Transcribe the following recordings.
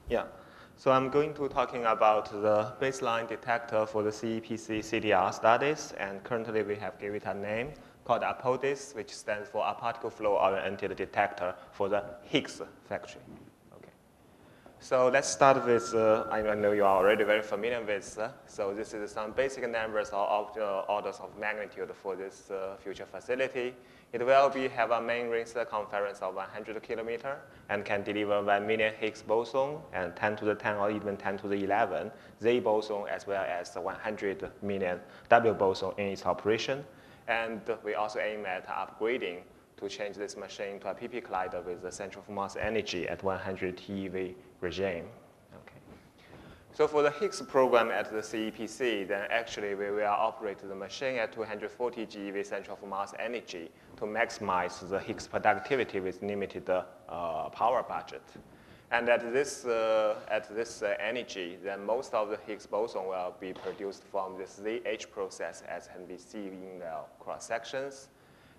Yeah. So I'm going to talking about the baseline detector for the CEPC CDR studies, and currently we have given it a name called APODIS, which stands for a particle flow oriented detector for the Higgs factory. Okay. So let's start with, I know you are already very familiar with, so this is some basic numbers of orders of magnitude for this future facility. It will have a main ring circumference of 100 kilometers and can deliver 1 million Higgs boson and 10 to the 10 or even 10 to the 11 Z boson, as well as 100 million W boson in its operation. And we also aim at upgrading to change this machine to a PP collider with the central of mass energy at 100 TeV regime. Okay. So for the Higgs program at the CEPC, then actually we will operate the machine at 240 GeV central of mass energy to maximize the Higgs productivity with limited power budget. And at this energy, then most of the Higgs boson will be produced from this ZH process, as can be seen in the cross sections.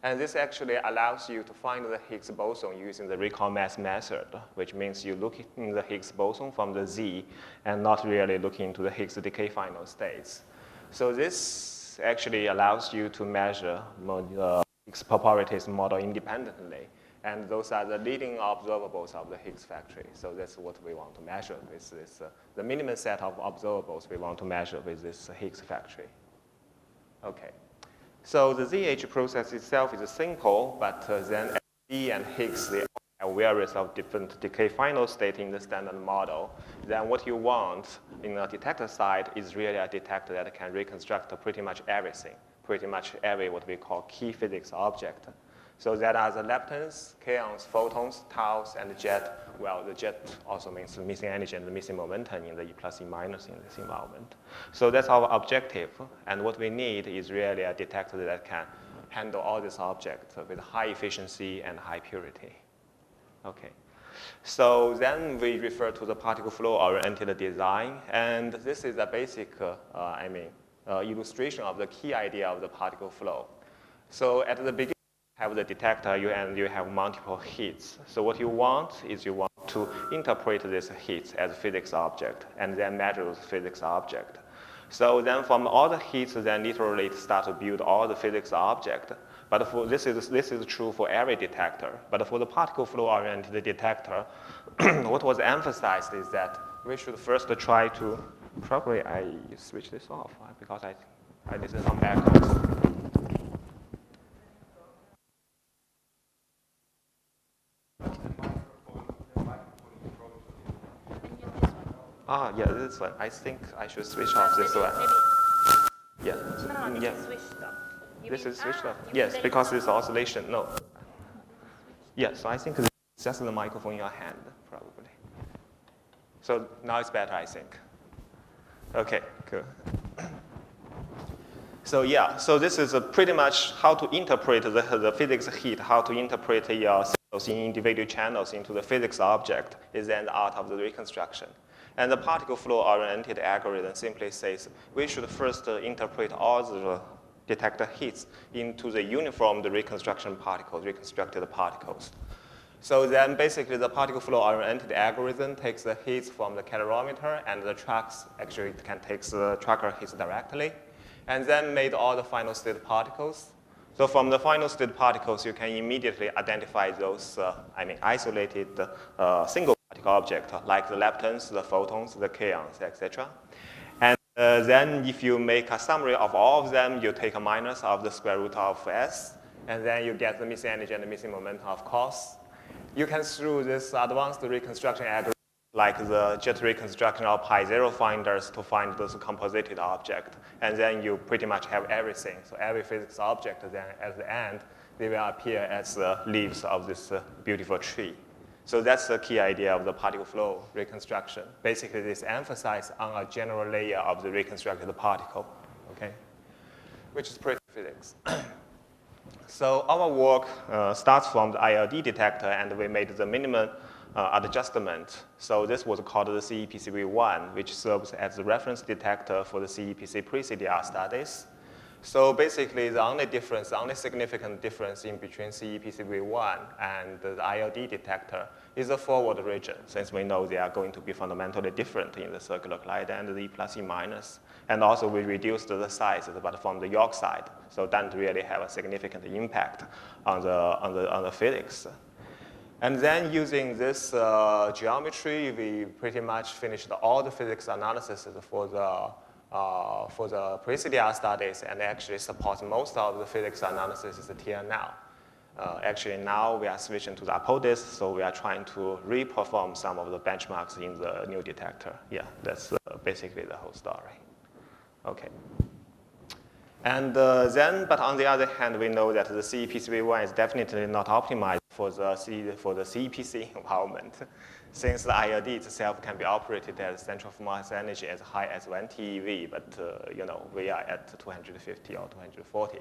And this actually allows you to find the Higgs boson using the recall mass method, which means you look in the Higgs boson from the Z and not really looking into the Higgs decay final states. So this actually allows you to measure Higgs properties model independently. And those are the leading observables of the Higgs factory. So that's what we want to measure with this, the minimum set of observables we want to measure with this Higgs factory. Okay. So the ZH process itself is simple, but then LZ and Higgs, they have various of different decay final state in the standard model. Then what you want in the detector side is really a detector that can reconstruct pretty much everything, pretty much every what we call key physics object. So that are the leptons, kaons, photons, taus, and jet. Well, the jet also means the missing energy and the missing momentum in the E plus E minus in this environment. So that's our objective. And what we need is really a detector that can handle all these objects with high efficiency and high purity. Okay. So then we refer to the particle flow oriented design. And this is a basic, illustration of the key idea of the particle flow. So at the beginning, have the detector and you have multiple hits. So what you want is you want to interpret these hits as physics object and then measure those physics object. So then from all the hits, then literally start to build all the physics object. But for this is true for every detector. But for the particle flow oriented detector, what was emphasized is that we should first try to, probably I switch this off because I did some backwards. Yeah, this one. I think I should switch off this one. Yeah. No, yeah. This is switched off. This is switched off? Yes, because it's oscillation. No. Yeah, so I think it's just the microphone in your hand, probably. So now it's better, I think. Okay, good. So yeah, so this is pretty much how to interpret the physics hit, how to interpret your signals in individual channels into the physics object is then the art of the reconstruction. And the particle flow oriented algorithm simply says we should first interpret all the detector hits into the uniform reconstructed particles. So then basically the particle flow oriented algorithm takes the hits from the calorimeter and the tracks, actually it can take the tracker hits directly, and then made all the final state particles. So from the final state particles, you can immediately identify those, isolated single particle objects like the leptons, the photons, the kaons, etc. And then if you make a summary of all of them, you take a minus of the square root of S, and then you get the missing energy and the missing momentum, of course. You can, through this advanced reconstruction algorithm, like the jet reconstruction of pi-zero finders to find those composited object. And then you pretty much have everything. So every physics object, then at the end, they will appear as the leaves of this beautiful tree. So that's the key idea of the particle flow reconstruction. Basically, this emphasizes on a general layer of the reconstructed particle, okay? Which is pretty physics. So our work starts from the ILD detector, and we made the minimum adjustment. So this was called the CEPC V1, which serves as the reference detector for the CEPC pre-CDR studies. So basically, the only significant difference in between CEPC V1 and the ILD detector is the forward region, since we know they are going to be fundamentally different in the circular collide and the E plus E minus. And also we reduced the size, but from the York side, so that really have a significant impact on the physics. And then using this geometry, we pretty much finished all the physics analysis for the pre-CDR studies, and actually supports most of the physics analysis till now. Actually, now we are switching to the APODIS, so we are trying to re-perform some of the benchmarks in the new detector. Yeah, that's basically the whole story. Okay. And but on the other hand, we know that the CEPC Baseline is definitely not optimized for the CEPC environment, since the ILD itself can be operated at central of mass energy as high as 1 TeV, but we are at 250 or 240.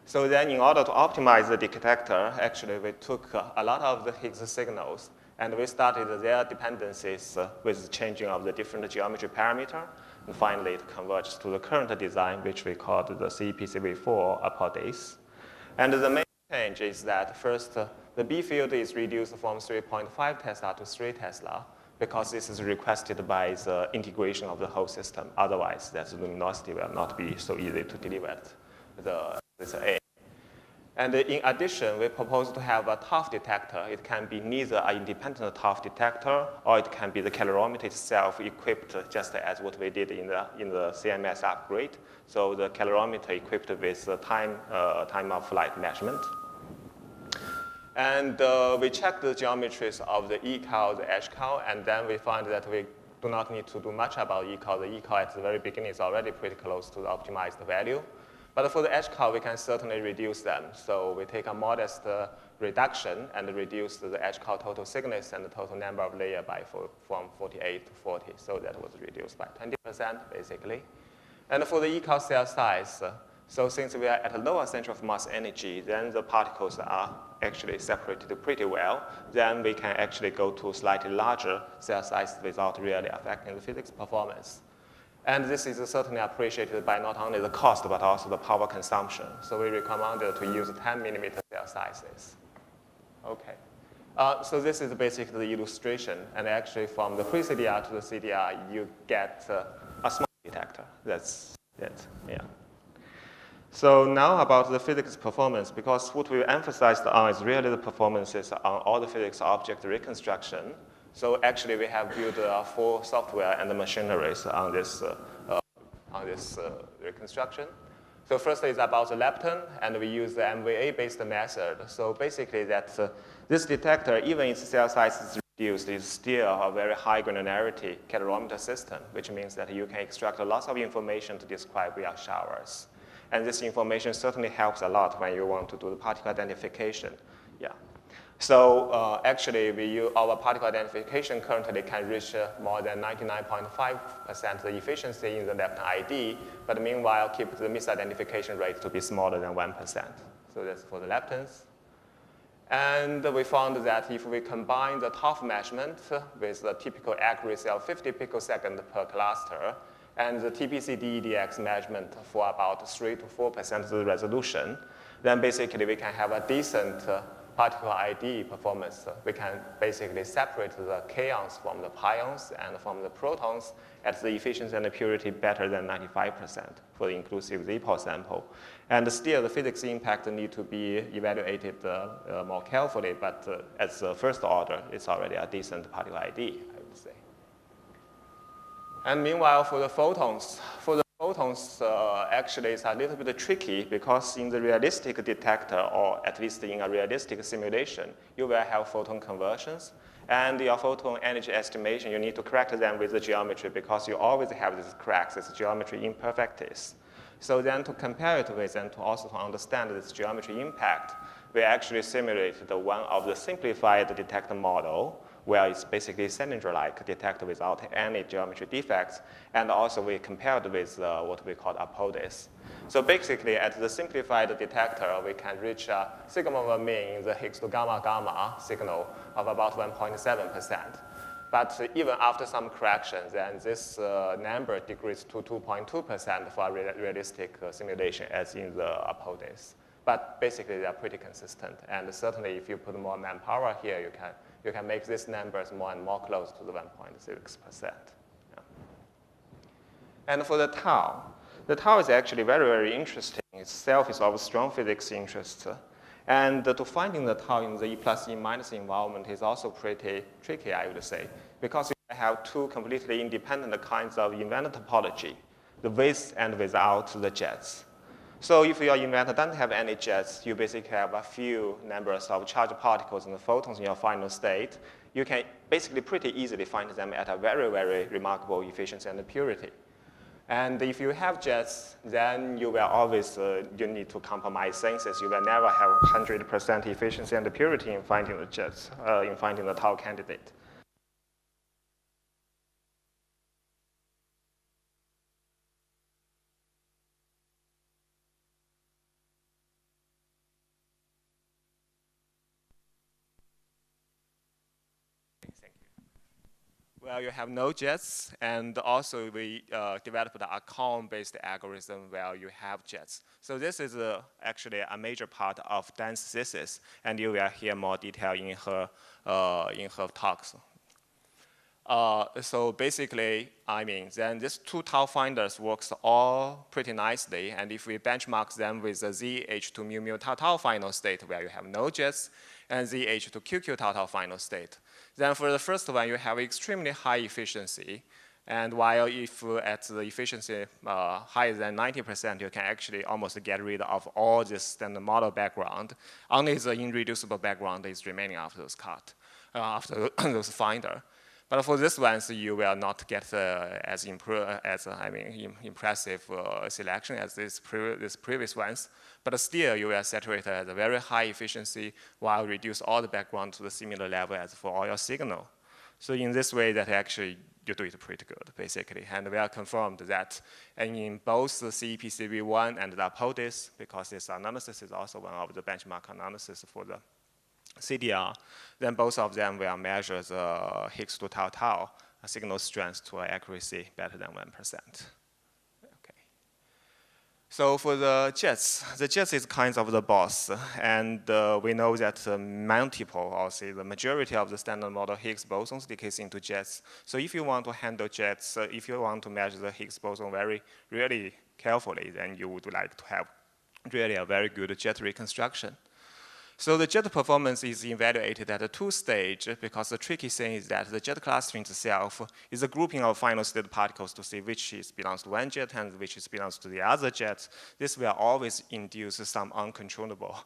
So then in order to optimize the detector, actually we took a lot of the Higgs signals and we started their dependencies with changing of the different geometry parameter. And finally, it converges to the current design, which we called the CEPC V4 APODIS. And the main change is that first, the B field is reduced from 3.5 Tesla to 3 Tesla, because this is requested by the integration of the whole system. Otherwise, that luminosity will not be so easy to deliver with A. And in addition, we propose to have a TOF detector. It can be neither an independent TOF detector, or it can be the calorimeter itself equipped just as what we did in the CMS upgrade. So the calorimeter equipped with the time of flight measurement. And we checked the geometries of the ECAL, the HCAL, and then we find that we do not need to do much about ECAL. The ECAL at the very beginning is already pretty close to the optimized value. But for the HCAL, we can certainly reduce them. So we take a modest reduction and reduce the HCAL total thickness and the total number of layers from 48 to 40. So that was reduced by 20%, basically. And for the ECAL cell size, so since we are at a lower center of mass energy, then the particles are actually separated pretty well. Then we can actually go to slightly larger cell size without really affecting the physics performance. And this is certainly appreciated by not only the cost, but also the power consumption. So we recommended to use 10 millimeter cell sizes. Okay. So this is basically the illustration. And actually, from the pre-CDR to the CDR, you get a small detector. That's it. Yeah. So now about the physics performance, because what we emphasized on is really the performances on all the physics object reconstruction. So actually, we have built a full software and the machineries on this reconstruction. So first is about the lepton, and we use the MVA-based method. So basically, this detector, even its cell size is reduced, is still a very high granularity calorimeter system, which means that you can extract lots of information to describe Rayleigh showers. And this information certainly helps a lot when you want to do the particle identification. Yeah. So actually, our particle identification currently can reach more than 99.5% the efficiency in the lepton ID, but meanwhile, keep the misidentification rate to be smaller than 1%. So that's for the leptons. And we found that if we combine the TOF measurement with the typical accuracy of 50 picosecond per cluster, and the TPC DEDX measurement for about 3 to 4% of the resolution, then basically we can have a decent particle ID performance. We can basically separate the kaons from the pions and from the protons at the efficiency and the purity better than 95% for the inclusive Z-pol sample. And still, the physics impact need to be evaluated more carefully, but as the first order, it's already a decent particle ID, I would say. And meanwhile, for the photons, actually it's a little bit tricky because in the realistic detector, or at least in a realistic simulation, you will have photon conversions. And your photon energy estimation, you need to correct them with the geometry because you always have these cracks, this geometry imperfecties. So then to compare it with and to also understand this geometry impact, we actually simulated one of the simplified detector model where it's basically cylinder-like detector without any geometry defects. And also we compared with what we call APODIS. So basically at the simplified detector, we can reach a sigma of a mean in the Higgs to gamma signal of about 1.7%. But even after some corrections, then this number decreased to 2.2% for a realistic simulation as in the APODIS. But basically, they are pretty consistent. And certainly, if you put more manpower here, you can you can make these numbers more and more close to the 1.6%. Yeah. And for the tau is actually very, very interesting. Itself is of strong physics interest. And to finding the tau in the E plus E minus environment is also pretty tricky, I would say, because you have two completely independent kinds of event topology, the with and without the jets. So if your event doesn't have any jets, you basically have a few numbers of charged particles and photons in your final state. You can basically pretty easily find them at a very, very remarkable efficiency and purity. And if you have jets, then you will always you need to compromise things. You will never have 100% efficiency and purity in finding the jets, in finding the tau candidate. Well, you have no jets, and also we developed a column-based algorithm where you have jets. So this is actually a major part of Dan's thesis, and you will hear more detail in her talks. So basically, then these two tau finders works all pretty nicely, and if we benchmark them with the ZH to mu mu tau tau final state where you have no jets, and ZH to QQ tau tau final state, then for the first one, you have extremely high efficiency. And while if at the efficiency higher than 90%, you can actually almost get rid of all this standard model background. Only the irreducible background is remaining after those after those finder. But for this one, so you will not get as impressive selection as these previous ones. But still, you will saturate at a very high efficiency while reduce all the background to the similar level as for all your signal. So in this way, that actually you do it pretty good, basically. And we have confirmed that in both the CEPC V1 and the APODIS, because this analysis is also one of the benchmark analysis for the CDR, then both of them will measure the Higgs to tau tau signal strength to accuracy better than 1%. Okay. So for the jets is kind of the boss, and we know that multiple, or say the majority of the standard model Higgs bosons decays into jets. So if you want to handle jets, if you want to measure the Higgs boson really carefully, then you would like to have really a very good jet reconstruction. So the jet performance is evaluated at a two-stage because the tricky thing is that the jet clustering itself is a grouping of final state particles to see which belongs to one jet and which belongs to the other jet. This will always induce some uncontrollable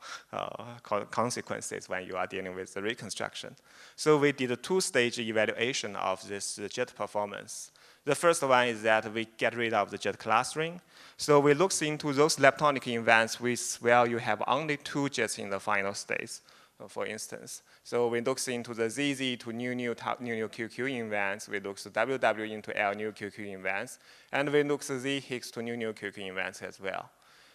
consequences when you are dealing with the reconstruction. So we did a two-stage evaluation of this jet performance. The first one is that we get rid of the jet clustering. So we look into those leptonic events where you have only two jets in the final states, for instance. So we look into the ZZ to nu nu QQ events. We look to WW into L nu QQ events. And we look to Z Higgs to nu nu QQ events as well.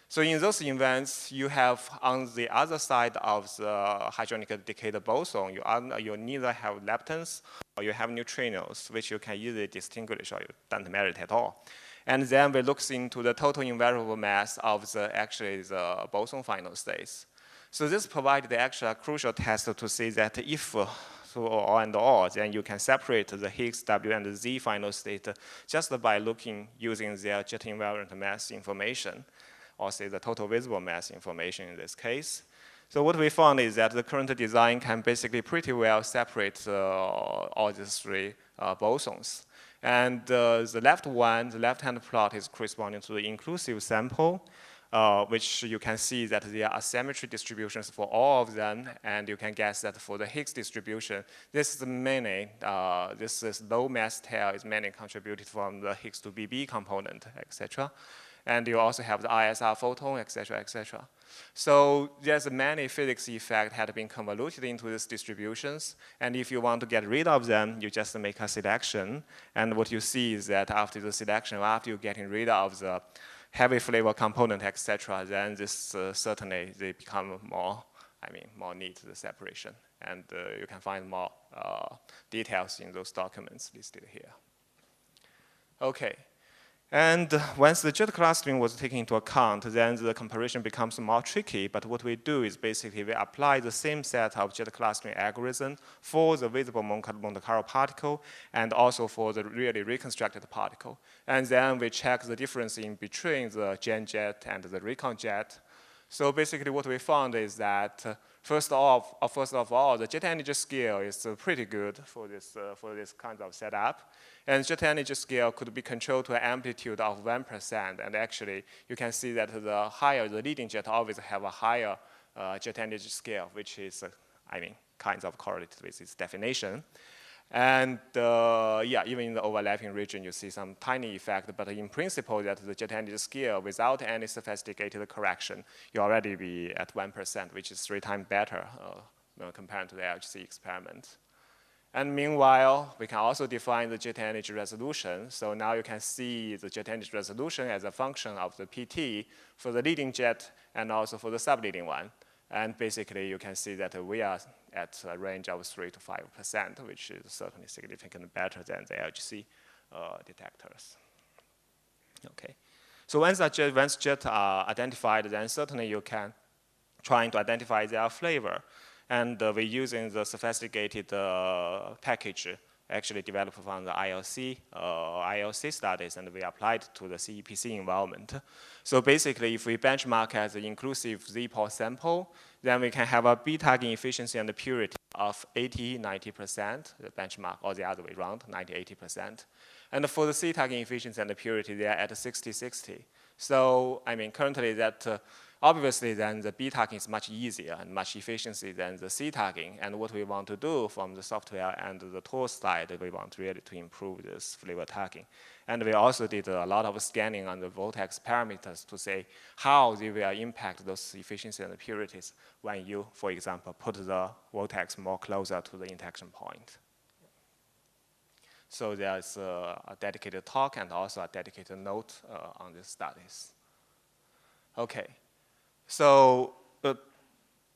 So in those events, you have on the other side of the hadronically decayed boson, you neither have leptons or you have neutrinos, which you can easily distinguish or you don't merit at all. And then we look into the total invariable mass of the boson final states. So this provides the actual crucial test to see that if through all and all, then you can separate the Higgs, W, and Z final state just by using their jet invariant mass information, or say the total visible mass information in this case. So what we found is that the current design can basically pretty well separate all these three bosons. And the left-hand plot is corresponding to the inclusive sample, which you can see that there are symmetry distributions for all of them, and you can guess that for the Higgs distribution, this low mass tail is mainly contributed from the Higgs to BB component, etc. And you also have the ISR photon, etc., etc. So there's many physics effects had been convoluted into these distributions. And if you want to get rid of them, you just make a selection. And what you see is that after the selection, after you're getting rid of the heavy flavor component, etc., then this certainly they become more neat, the separation. And you can find more details in those documents listed here. Okay. And once the jet clustering was taken into account, then the comparison becomes more tricky. But what we do is basically we apply the same set of jet clustering algorithm for the visible Monte Carlo particle and also for the really reconstructed particle. And then we check the difference in between the Gen jet and the recon jet. So basically what we found is that first of all, the jet energy scale is pretty good for this kind of setup. And jet energy scale could be controlled to an amplitude of 1%. And actually, you can see that the leading jet always have a higher jet energy scale, which is, kind of correlated with its definition. And yeah, even in the overlapping region, you see some tiny effect, but in principle, that the jet energy scale, without any sophisticated correction, you already be at 1%, which is 3 times better compared to the LHC experiment. And meanwhile, we can also define the jet energy resolution. So now you can see the jet energy resolution as a function of the PT for the leading jet and also for the subleading one. And basically, you can see that we are at a range of 3 to 5%, which is certainly significantly better than the LHC detectors. Okay. So once jet are identified, then certainly you can try to identify their flavor. And we're using the sophisticated package actually developed from the ILC studies, and we applied to the CEPC environment. So basically, if we benchmark as an inclusive Z-pol sample, then we can have a B-tagging efficiency and purity of 80–90%, the benchmark, or the other way around, 90–80%. And for the C-tagging efficiency and purity, they are at 60–60. So, currently that, obviously then the B-tagging is much easier and much efficiency than the C-tagging. And what we want to do from the software and the tool side, we want really to improve this flavor tagging. And we also did a lot of scanning on the vortex parameters to say how they will impact those efficiency and purities when you, for example, put the vortex more closer to the interaction point. So there's a dedicated talk and also a dedicated note on these studies. Okay, so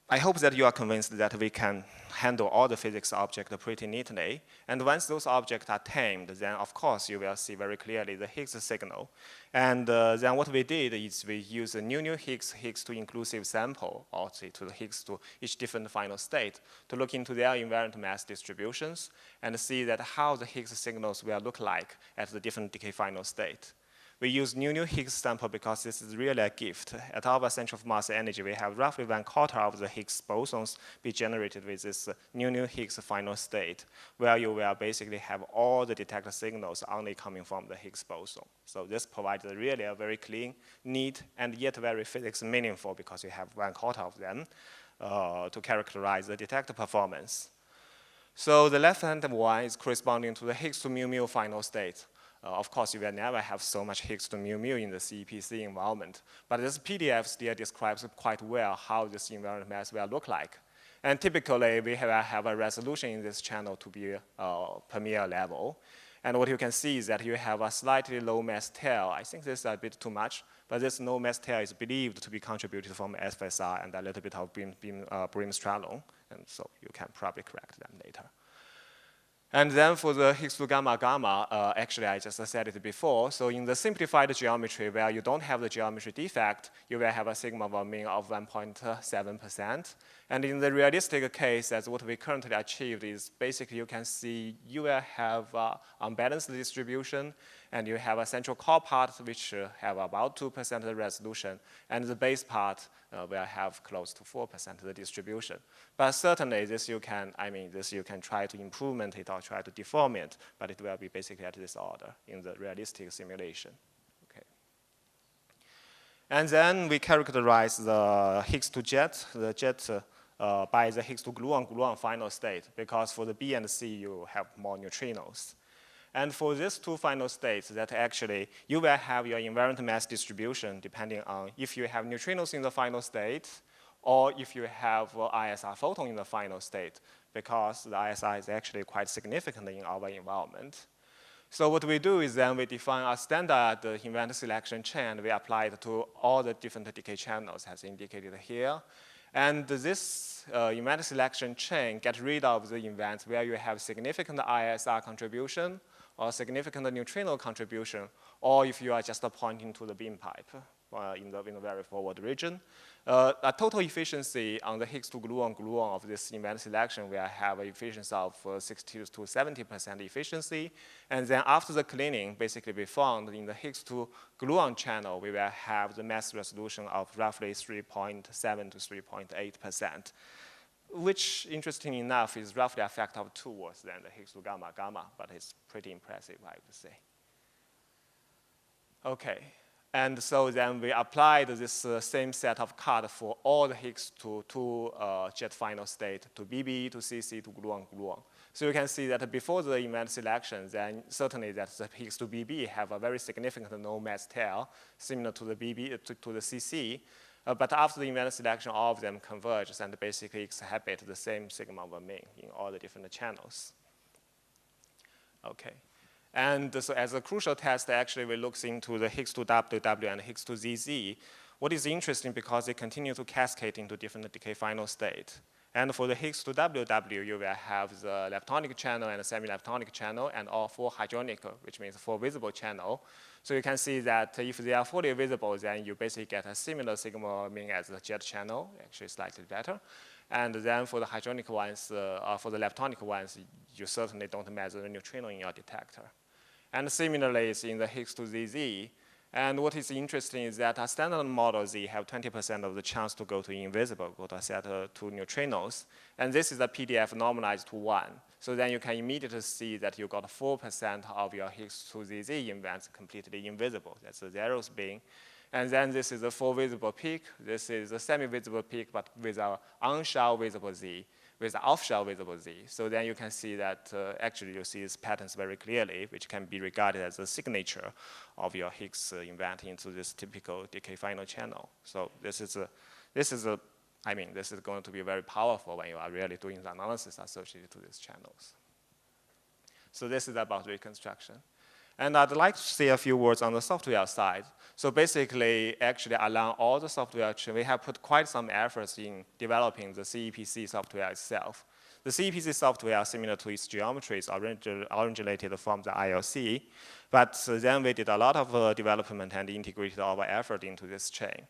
I hope that you are convinced that we can handle all the physics objects pretty neatly. And once those objects are tamed, then of course you will see very clearly the Higgs signal. And then what we did is we use a new Higgs to inclusive sample, or say to the Higgs to each different final state, to look into their invariant mass distributions and see that how the Higgs signals will look like at the different decay final state. We use new Higgs sample because this is really a gift. At our center of mass energy, we have roughly 1/4 of the Higgs bosons be generated with this new Higgs final state, where you will basically have all the detector signals only coming from the Higgs boson. So this provides really a very clean, neat, and yet very physics meaningful because you have 1/4 of them to characterize the detector performance. So the left-hand one is corresponding to the Higgs to mu final state. Of course, you will never have so much Higgs to mu in the CEPC environment. But this PDF still describes quite well how this invariant mass will look like. And typically, we have a resolution in this channel to be Premier level. And what you can see is that you have a slightly low mass tail. I think this is a bit too much, but this low mass tail is believed to be contributed from FSR and a little bit of Bremsstrahlung. And so you can probably correct them later. And then for the Higgs to gamma, actually I just said it before. So in the simplified geometry where you don't have the geometry defect, you will have a sigma of mean of 1.7%. And in the realistic case, as what we currently achieved is basically you can see you will have unbalanced distribution, and you have a central core part which have about 2% of the resolution, and the base part will have close to 4% of the distribution. But certainly this you can try to improve it or try to deform it, but it will be basically at this order in the realistic simulation. Okay. And then we characterize the Higgs to jet, by the Higgs to gluon final state, because for the B and C you have more neutrinos. And for these two final states, that actually you will have your invariant mass distribution depending on if you have neutrinos in the final state or if you have ISR photon in the final state, because the ISR is actually quite significant in our environment. So what we do is then we define a standard invariant selection chain. We apply it to all the different decay channels as indicated here. And this event selection chain gets rid of the events where you have significant ISR contribution or significant neutrino contribution, or if you are just pointing to the beam pipe in the very forward region. A total efficiency on the Higgs to gluon of this event selection will have an efficiency of 60 to 70% efficiency. And then after the cleaning, basically we found in the Higgs to gluon channel, we will have the mass resolution of roughly 3.7 to 3.8%, which, interesting enough, is roughly a factor of 2 worse than the Higgs to gamma, but it's pretty impressive, I would say. Okay. And so then we applied this same set of cut for all the Higgs to jet final state, to BB, to CC, to gluon. So you can see that before the event selection, then certainly that the Higgs to BB have a very significant no mass tail, similar to the BB to the CC. But after the event selection, all of them converge and basically exhibit the same sigma over mean in all the different channels. Okay. And so as a crucial test, actually, we look into the Higgs to WW and Higgs to ZZ. What is interesting because they continue to cascade into different decay final state. And for the Higgs to WW, you will have the leptonic channel and the semi-leptonic channel and all 4 hadronic, which means 4 visible channel. So you can see that if they are fully visible, then you basically get a similar sigma mean as the jet channel, actually slightly better. And then for the hadronic ones, for the leptonic ones, you certainly don't measure the neutrino in your detector. And similarly, it's in the Higgs to ZZ. And what is interesting is that a standard model Z have 20% of the chance to go to invisible, go to a set of 2 neutrinos. And this is a PDF normalized to 1. So then you can immediately see that you got 4% of your Higgs to ZZ events completely invisible. That's the zero spin. And then this is a full visible peak. This is a semi-visible peak, but with an on-shell visible Z, with an off-shell visible Z. So then you can see that actually you see these patterns very clearly, which can be regarded as a signature of your Higgs event into this typical decay final channel. So this is going to be very powerful when you are really doing the analysis associated to these channels. So this is about reconstruction. And I'd like to say a few words on the software side. So basically, actually, along all the software chain, we have put quite some efforts in developing the CEPC software itself. The CEPC software, similar to its geometries, originated from the ILC, but then we did a lot of development and integrated our effort into this chain.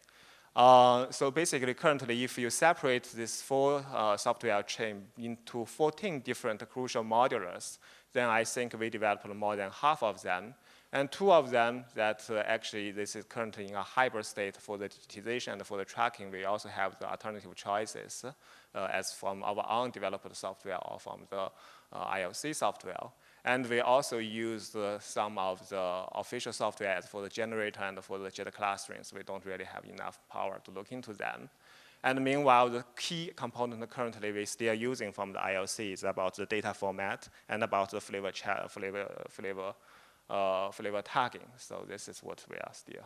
So basically, currently, if you separate this 4 software chain into 14 different crucial modulars, then I think we developed more than half of them. And 2 of them that actually this is currently in a hybrid state for the digitization and for the tracking. We also have the alternative choices as from our own developed software or from the ILC software. And we also used some of the official software for the generator and for the jet clustering, so we don't really have enough power to look into them. And meanwhile, the key component currently we're still using from the ILC is about the data format and about the flavor tagging. So this is what we are still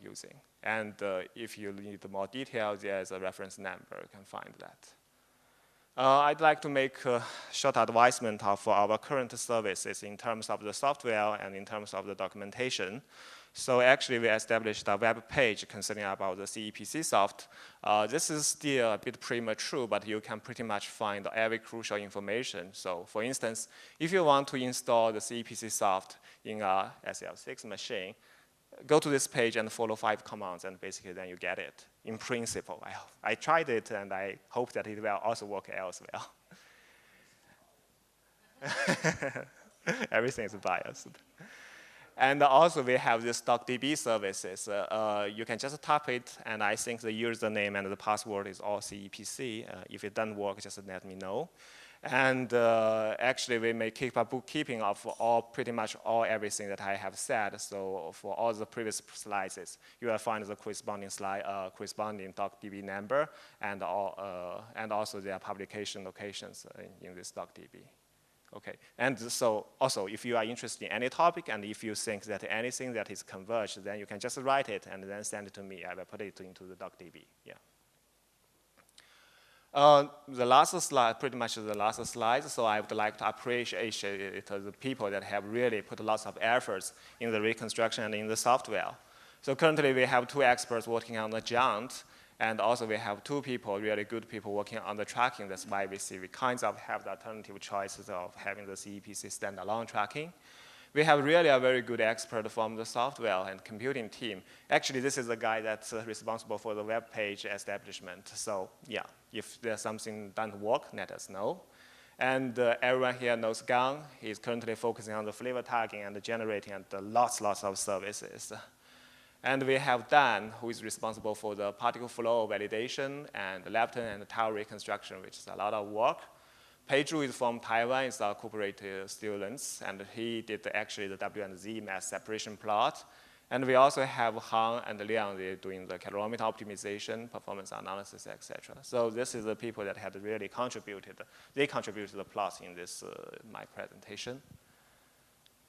using. And if you need more detail, there's a reference number, you can find that. I'd like to make a short advisement of our current services in terms of the software and in terms of the documentation. So actually, we established a web page concerning about the CEPC soft. This is still a bit premature, but you can pretty much find every crucial information. So for instance, if you want to install the CEPC soft in a SL6 machine, go to this page and follow 5 commands, and basically then you get it. In principle, I tried it, and I hope that it will also work elsewhere. Everything is biased. And also we have this DocDB services. You can just tap it, and I think the username and the password is all CEPC. If it doesn't work, just let me know. And actually, we may keep a bookkeeping of pretty much everything that I have said. So for all the previous slides, you will find the corresponding DocDB number and also their publication locations in this DocDB. Okay, and so also if you are interested in any topic and if you think that anything that is converged, then you can just write it and then send it to me. I will put it into the DocDB. Yeah. The last slide, pretty much the last slide, so I would like to appreciate the people that have really put lots of efforts in the reconstruction and in the software. So currently we have 2 experts working on the Giant, And also we have 2 people, really good people working on the tracking. That's why we see we kind of have the alternative choices of having the CEPC standalone tracking. We have really a very good expert from the software and computing team. Actually, this is the guy that's responsible for the web page establishment. So yeah, if there's something doesn't work, let us know. And everyone here knows Gang. He's currently focusing on the flavor tagging and generating and lots of services. And we have Dan, who is responsible for the particle flow validation and lepton and tile reconstruction, which is a lot of work. Pei Zhu is from Taiwan, is our cooperative students, and he did actually the W and Z mass separation plot. And we also have Han and Liang doing the calorimeter optimization, performance analysis, etc. So this is the people that had really contributed. They contributed the plots in this my presentation.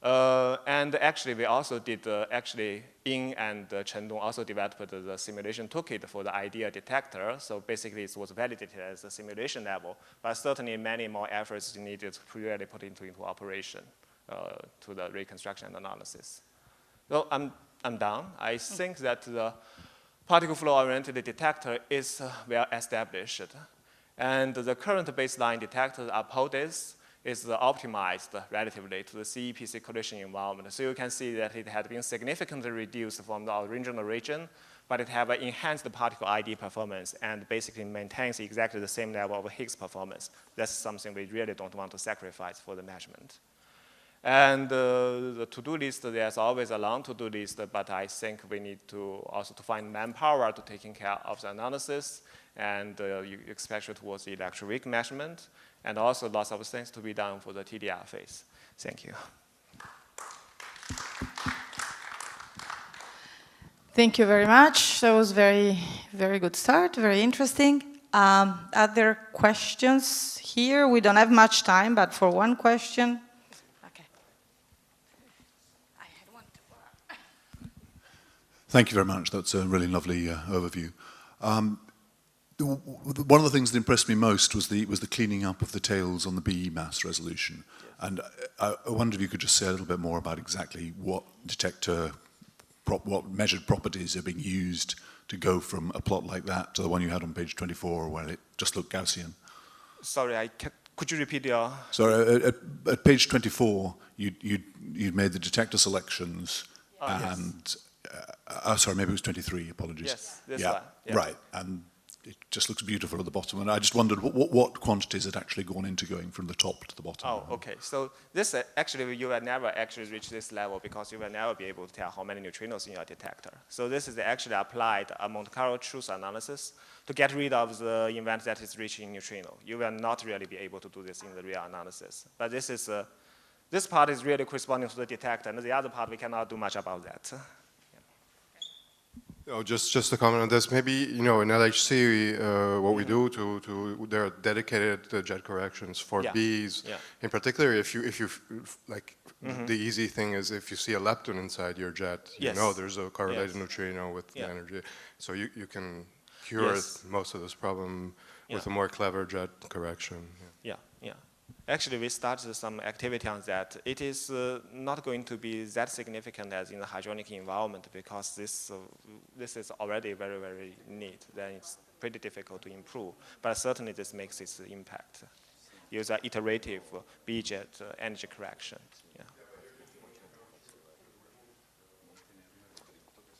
And actually, we also did, actually, Ying and Chen Dong also developed the simulation toolkit for the idea detector. So basically, it was validated as a simulation level, but certainly many more efforts needed to really put into operation to the reconstruction and analysis. So I'm done. I think that the particle flow-oriented detector is well established. And the current baseline detector APODIS is optimized relatively to the CEPC collision environment. So you can see that it had been significantly reduced from the original region, but it have enhanced the particle ID performance and basically maintains exactly the same level of Higgs performance. That's something we really don't want to sacrifice for the measurement. And the to-do list, there's always a long to-do list, but I think we need to also to find manpower to taking care of the analysis, and especially towards the electroweak measurement, and also lots of things to be done for the TDR phase. Thank you. Thank you very much. That was very good start, very interesting. Are there questions here? We don't have much time, but for one question. Okay. I had one too. Thank you very much. That's a really lovely overview. One of the things that impressed me most was the cleaning up of the tails on the BE mass resolution. Yes. And I wonder if you could just say a little bit more about exactly what what measured properties are being used to go from a plot like that to the one you had on page 24, where it just looked Gaussian. Sorry, could you repeat your? Sorry, at page 24, you'd made the detector selections, and yes. Sorry, maybe it was 23. Apologies. Yes, this one. Yeah. Right, and it just looks beautiful at the bottom. And I just wondered what quantities had actually gone into going from the top to the bottom. Oh, okay. So this actually, you will never actually reach this level because you will never be able to tell how many neutrinos in your detector. So this is actually applied a Monte Carlo truth analysis to get rid of the event that is reaching neutrino. You will not really be able to do this in the real analysis. But this is this part is really corresponding to the detector, and the other part we cannot do much about that. Oh, just to comment on this, maybe in LHC, what we do there are dedicated jet corrections for Bs. Yeah. In particular, if you like, the easy thing is if you see a lepton inside your jet, you know there's a correlated neutrino with the energy, so you can cure most of this problem with a more clever jet correction. Yeah. Actually, we started some activity on that. It is not going to be that significant as in the hadronic environment because this is already very neat. Then it's pretty difficult to improve. But certainly this makes its impact. Use an iterative B-jet energy correction. Yeah.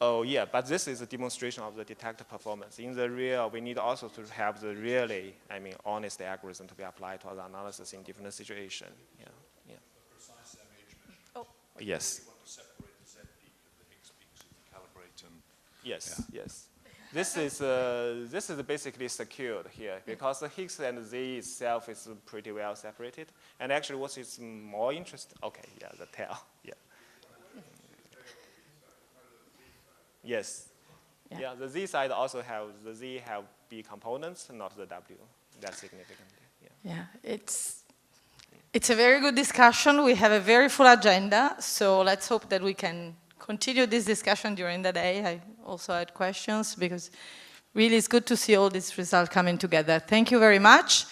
Oh yeah, but this is a demonstration of the detector performance. In the real, we need also to have the really, honest algorithm to be applied to the analysis in different situations. Yeah. Precise image. Oh. Yes. You want to separate the Z peak and the Higgs peak so you can calibrate and. Yes. This is basically secured here because the Higgs and Z itself is pretty well separated. And actually, what is more interesting? Okay, the tail. Yeah. Yes. Yeah, the Z side also have B components, not the W. That's significant. Yeah, it's a very good discussion. We have a very full agenda, so let's hope that we can continue this discussion during the day. I also had questions because really it's good to see all these results coming together. Thank you very much.